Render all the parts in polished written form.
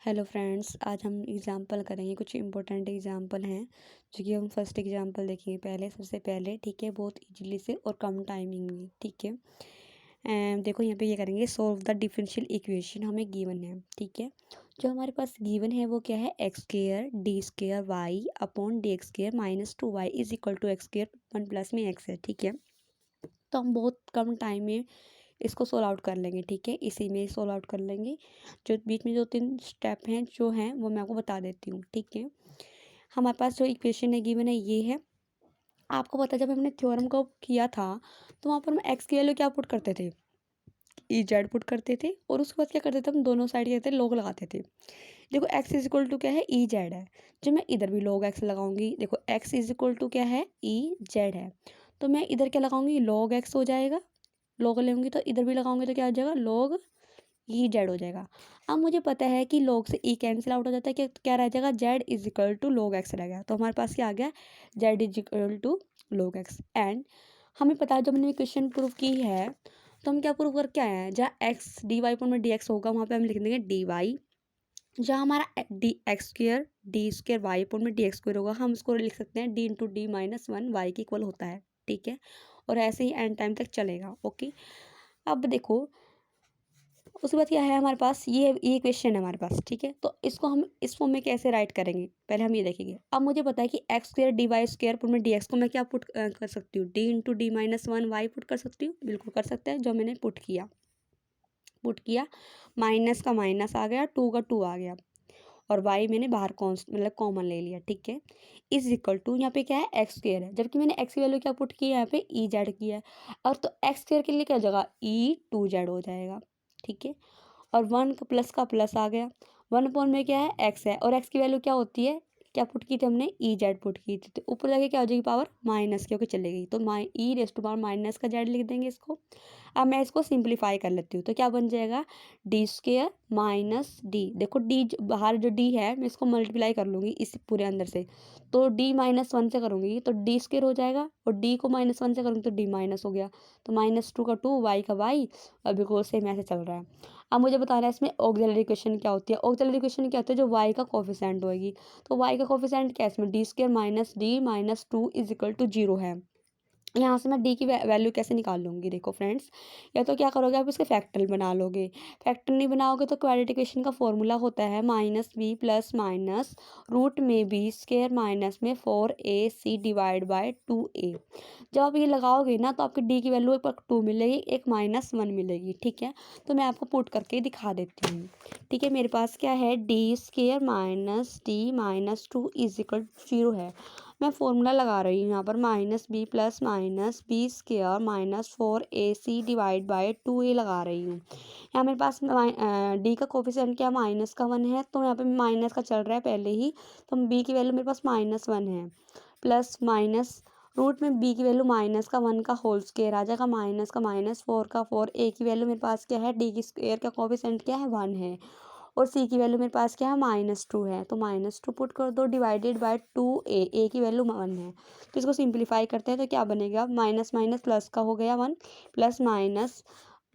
Hello friends, आज हम example करेंगे। कुछ इंपॉर्टेंट एग्ज़ाम्पल हैं जो कि हम फर्स्ट एग्ज़ाम्पल देखेंगे। सबसे पहले ठीक है, बहुत इजीली से और कम टाइमिंग में। ठीक है, देखो यहाँ पे ये करेंगे, सोल्व द डिफरेंशियल इक्वेशन हमें गिवन है। ठीक है, जो हमारे पास गिवन है वो क्या है, x square d square y upon d x square minus 2y is equal to x square 1 plus में एक्स है। ठीक है, तो हम बहुत कम टाइम में इसको सोल्व आउट कर लेंगे। ठीक है, इसी में सोल्व आउट कर लेंगे। जो बीच में जो 3 स्टेप हैं जो हैं वो मैं आपको बता देती हूँ। ठीक है, हमारे पास जो इक्वेशन है गिवन है ये है। आपको पता है जब हमने थ्योरम को किया था तो वहाँ पर हम एक्स की वैल्यू क्या पुट करते थे, ई जेड पुट करते थे, और उसके बाद क्या करते थे, हम दोनों साइड क्या करते थे, लोग लगाते थे। देखो एक्स इज इक्वल टू क्या है, ई जेड है। जो मैं इधर भी लॉग एक्स लगाऊंगी, देखो एक्स इज इक्वल टू क्या है, ई जेड है, तो मैं इधर क्या लगाऊंगी, लॉग एक्स हो जाएगा। लॉग लेंगी तो इधर भी लगाऊंगी तो क्या हो जाएगा, लॉग ई जेड हो जाएगा। अब मुझे पता है कि लॉग से ई कैंसिल आउट हो जाता है, क्या क्या रह जाएगा, z is equal to log x रह गया। तो हमारे पास क्या आ गया, z is equal to log x. And हमें पता है जब हमने इक्वेशन प्रूव की है तो हम क्या प्रूव करके आए हैं, जहाँ एक्स डी वाई पर में डी एक्स होगा वहाँ पे हम लिख देंगे डी वाई। जहाँ हमारा d x square d square y पर में डी एक्स स्क्र होगा, हम इसको लिख सकते हैं d into d minus 1 y के इक्वल होता है। ठीक है, और ऐसे ही एंड टाइम तक चलेगा। ओके, अब देखो उसके बाद क्या है हमारे पास, ये क्वेश्चन है हमारे पास। ठीक है, तो इसको हम इस फॉर्म में कैसे राइट करेंगे, पहले हम ये देखेंगे। अब मुझे पता है कि x square d y square put में डी एक्स को मैं क्या पुट कर सकती हूँ, d into d minus 1 y put कर सकती हूँ, बिल्कुल कर सकते हैं। जो मैंने पुट किया, माइनस का माइनस आ गया, टू का टू आ गया, और वाई मैंने बाहर मतलब कॉमन ले लिया। ठीक है, इज इक्वल टू यहाँ पे क्या है, एक्स स्क्र है, जबकि मैंने एक्स की वैल्यू क्या पुट की है, यहाँ पे ई जेड की है। और तो एक्स स्क्र के लिए क्या हो जाएगा, ई टू जेड हो जाएगा। ठीक है, और वन का प्लस आ गया। वन अपॉन में क्या है, एक्स है, और एक्स की वैल्यू क्या होती है, क्या पुट की थी हमने, ई जेड पुट की थी, तो ऊपर जाके क्या हो जाएगी, पावर माइनस की होकर चलेगी, तो ई रेस टू पावर माइनस का जेड लिख देंगे इसको। अब मैं इसको सिंप्लीफाई कर लेती हूँ, तो क्या बन जाएगा, डी स्क्र माइनस डी, देखो डी बाहर जो डी है मैं इसको मल्टीप्लाई कर लूँगी इस पूरे अंदर से, तो डी माइनस 1 से करूँगी तो डी स्क्र हो जाएगा, और डी को माइनस 1 से करूँगी तो डी माइनस हो गया, तो माइनस 2 का 2 वाई का वाई। अब बिल्कुल सेम ऐसे चल रहा है। अब मुझे बताना है इसमें ऑक्सिलरी इक्वेशन क्या होती है। ऑक्सिलरी इक्वेशन क्या होती है, जो वाई का कोफिशिएंट होगी, तो वाई का कोफिशिएंट क्या है इसमें, d square minus d minus 2 is equal to 0 है। यहाँ से मैं डी की वैल्यू कैसे निकाल लूँगी, देखो फ्रेंड्स, या तो क्या करोगे आप इसके फैक्टरल बना लोगे। फैक्टर नहीं बनाओगे तो क्वाड्रेटिक इक्वेशन का फॉर्मूला होता है minus b plus minus root में बी स्क्र माइनस में 4ac डिवाइड बाय 2a। जब आप ये लगाओगे ना तो आपकी डी की वैल्यू एक 2 मिलेगी, एक -1 मिलेगी। ठीक है, तो मैं आपको पुट करके दिखा देती हूँ। ठीक है, मेरे पास क्या है, d square minus d minus 2 is equal 0 है। मैं फॉर्मूला लगा रही हूँ यहाँ पर, minus b plus minus b square minus 4ac divide by 2a लगा रही हूँ। यहाँ मेरे पास डी का कोफिशिएंट क्या, -1 है, तो यहाँ पे माइनस का चल रहा है पहले ही, तो बी की वैल्यू मेरे पास -1 है, प्लस माइनस रूट में बी की वैल्यू -1 का होल स्क्वायर आ जाएगा, माइनस का माइनस 4 का 4, ए की वैल्यू मेरे पास क्या है, डी की स्क्वायर का कोफिशिएंट क्या है, 1 है, और सी की वैल्यू मेरे पास क्या है, -2 है, तो -2 पुट कर दो डिवाइडेड बाय 2a की वैल्यू 1 है। तो इसको सिंप्लीफाई करते हैं तो क्या बनेगा, माइनस माइनस प्लस का हो गया 1, प्लस माइनस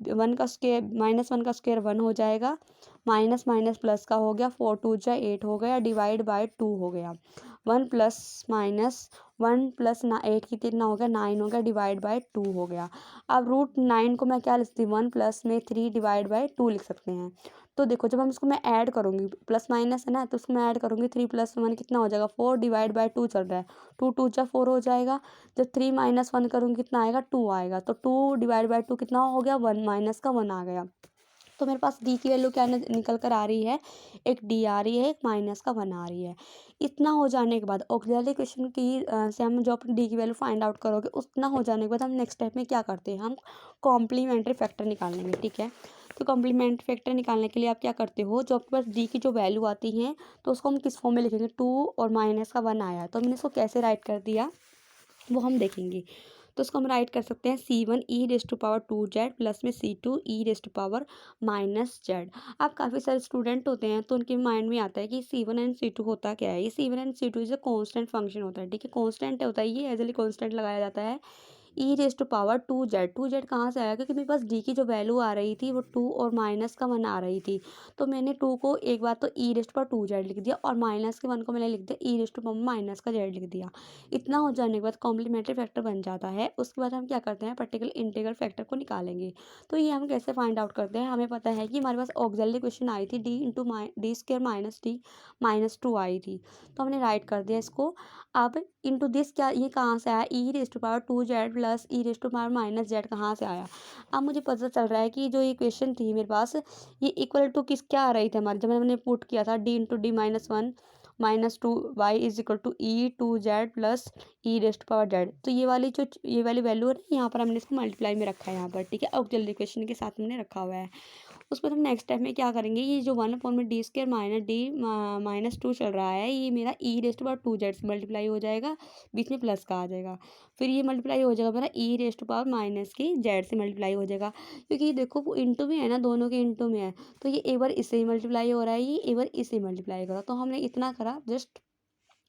1 का स्क्वायर -1 का स्क्वायर 1 हो जाएगा, माइनस माइनस प्लस का हो गया, 4 2 जा 8 हो गया, डिवाइड बाय 2 हो गया, 1 प्लस माइनस 1 प्लस 8 की कितना हो गया, 9 हो गया, डिवाइड बाय 2 हो गया। अब रूट 9 को मैं क्या लिख सकती हूँ, 1 प्लस में 3 डिवाइड बाय 2 लिख सकते हैं। तो देखो जब हम इसको मैं ऐड करूँगी, प्लस माइनस है ना, तो उसको मैं ऐड करूँगी, 3 + 1 कितना हो जाएगा, 4 डिवाइड बाय 2 चल रहा है, 2 2 जा 4 हो जाएगा। जब 3 - 1 करूँगी कितना आएगा, 2 आएगा, तो 2 डिवाइड बाय 2 कितना हो गया, 1, माइनस का 1 आ गया। तो मेरे पास डी की वैल्यू क्या निकल कर आ रही है, एक डी आ रही है, एक -1 आ रही है। इतना हो जाने के बाद ऑक्सिलरी इक्वेशन की से हम जो अपनी डी की वैल्यू फाइंड आउट करोगे, उतना हो जाने के बाद हम नेक्स्ट स्टेप में क्या करते हैं, हम कॉम्प्लीमेंट्री फैक्टर निकालेंगे। ठीक है, तो कॉम्प्लीमेंट्री फैक्टर निकालने के लिए आप क्या करते हो, जो आपके पास डी की जो वैल्यू आती है तो उसको हम किस फॉर्म में लिखेंगे, 2 और -1 आया है, तो हमने इसको कैसे राइट कर दिया वो हम देखेंगे। तो उसको हम राइट कर सकते हैं C1 e⁻²z प्लस में C2 e⁻−z। अब काफ़ी सारे स्टूडेंट होते हैं तो उनके माइंड में आता है कि C1 एंड C2 होता क्या है। ये C1 and C2 is a constant function होता है। ठीक है, कांस्टेंट होता है, ये एजली कांस्टेंट लगाया जाता है ई रेस टू पावर 2z कहाँ से आया, क्योंकि मेरे पास d की जो वैल्यू आ रही थी वो 2 और माइनस का 1 आ रही थी, तो मैंने 2 को एक बार तो ई रेस टू पावर 2z लिख दिया और माइनस के 1 को मैंने लिख दिया ई रेस टू पावर माइनस का z लिख दिया। इतना हो जाने के बाद कॉम्प्लीमेंट्री फैक्टर बन जाता है। उसके बाद हम क्या करते हैं, पर्टिकुलर इंटीग्रल फैक्टर को निकालेंगे। तो ये हम कैसे फाइंड आउट करते हैं, हमें पता है कि हमारे पास ऑक्सिलरी क्वेश्चन आई थी D square minus d minus 2 आई थी, तो हमने राइट कर दिया इसको। अब इंटू दिस क्या, ये कहाँ से आया, e raise to power 2z plus e raise to power minus z कहाँ से आया। अब मुझे पता चल रहा है कि जो ये क्वेश्चन थी मेरे पास, ये इक्वल टू किस क्या आ रही थी हमारी, जब मैंने पुट किया था d into d minus 1 -2 y is equal to E2z plus e raised power z. तो ये वाली वैल्यू है ना, यहाँ पर हमने इसको मल्टीप्लाई में रखा है यहाँ पर, ठीक है, ऑक्सिलरी इक्वेशन के साथ मैंने रखा हुआ है। उस पर हम नेक्स्ट स्टेप में क्या करेंगे, ये जो 1 में D square minus d minus 2 चल रहा है, ये मेरा ई रेस्ट पावर 2z से मल्टीप्लाई हो जाएगा, बीच में प्लस का आ जाएगा, फिर ये मल्टीप्लाई हो जाएगा मेरा ई रेस्ट पावर माइनस की जेड से मल्टीप्लाई हो जाएगा, क्योंकि देखो वो इंटू में है ना, दोनों के इंटू में है, तो ये एक बार इससे ही मल्टीप्लाई हो रहा है, ये एक बार इससे ही मल्टीप्लाई करा, तो हमने इतना करा जस्ट।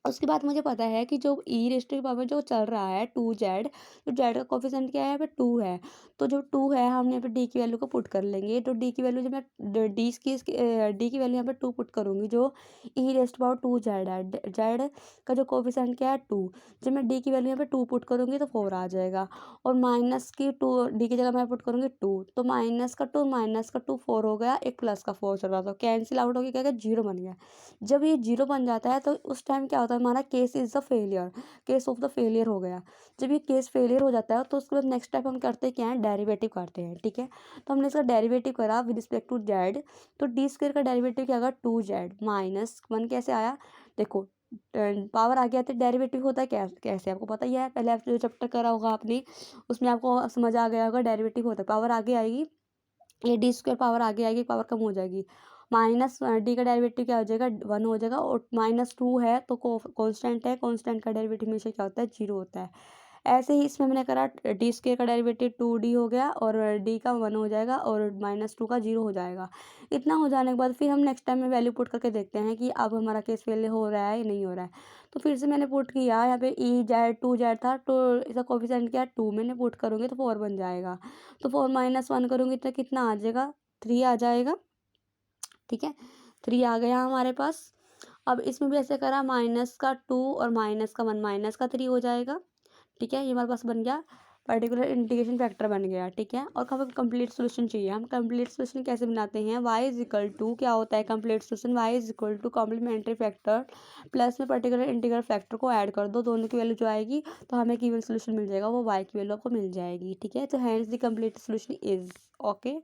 उसके बाद मुझे पता है कि जो ई रेस्ट की पावर जो चल रहा है 2z, तो जेड का कोफिशिएंट क्या है, यहाँ पे 2 है, तो जो 2 है हमने यहाँ पे डी की वैल्यू को पुट कर लेंगे, तो डी की वैल्यू जब मैं डी की वैल्यू यहाँ पे 2 पुट करूँगी, जो ई रेस्ट पावर 2z है, जेड का जो कोफिशिएंट क्या है 2, जब मैं डी की वैल्यू यहाँ पे 2 पुट करूँगी तो 4 आ जाएगा, और माइनस की 2 डी की जगह मैं पुट करूँगी 2, तो माइनस का टू 4 हो गया, एक प्लस का 4 चल रहा था, कैंसिल आउट हो गया, क्या क्या 0 बन गया। जब ये 0 बन जाता है तो उस टाइम क्या होता है, हमारा case is the failure, case of the failure हो गया। जब ये केस फेलियर हो जाता है तो उसके बाद नेक्स्ट स्टेप हम करते हैं क्या है, डेरिवेटिव करते हैं, ठीक है। तो हमने इसका डेरिवेटिव करा विद रिस्पेक्ट टू जेड, तो डी स्क्वायर का डेरिवेटिव क्या होगा 2z माइनस 1 कैसे आया, देखो पावर आ गया तो डेरिवेटिव होता है क्या कैसे, आपको पता ही है, पहले आप जो चैप्टर करा होगा आपने उसमें आपको समझ आ गया होगा, डेरिवेटिव होता है पावर आगे आएगी, ये डी स्क्वायर पावर आगे आएगी, पावर कम हो जाएगी, माइनस डी का डेरिवेटिव क्या हो जाएगा 1 हो जाएगा, और -2 है तो कांस्टेंट है, कांस्टेंट का डेरिवेटिव हमेशा क्या होता है 0 होता है। ऐसे ही इसमें मैंने करा डी स्क्वायर का डेरिवेटिव 2d हो गया, और डी का 1 हो जाएगा, और -2 का 0 हो जाएगा। इतना हो जाने के बाद फिर हम नेक्स्ट टाइम में वैल्यू पुट करके देखते हैं कि अब हमारा केस फेल हो रहा है या नहीं हो रहा है। तो फिर से मैंने पुट किया, यहाँ पे ई जेड 2z था, तो इसका कोफिशिएंट क्या 2, मैंने पुट करूँगी तो 4 बन जाएगा, तो 4 - 1 करूँगी तो कितना आ जाएगा 3 आ जाएगा, ठीक है, 3 आ गया हमारे पास। अब इसमें भी ऐसे करा, -2 और -1 -3 हो जाएगा, ठीक है, ये हमारे पास बन गया, पर्टिकुलर इंटीग्रेशन फैक्टर बन गया, ठीक है। और हमें कंप्लीट सोल्यूशन चाहिए, हम कंप्लीट सोल्यूशन कैसे बनाते हैं, y इज इक्वल टू क्या होता है complete solution, y is equal to complementary factor plus में पर्टिकुलर इंटीग्रल फैक्टर को ऐड कर दो, दोनों की वैल्यू जो आएगी तो हमें गिवन सोल्यूशन मिल जाएगा, वो y की वैल्यू आपको मिल जाएगी, ठीक है। तो hence the complete solution is okay.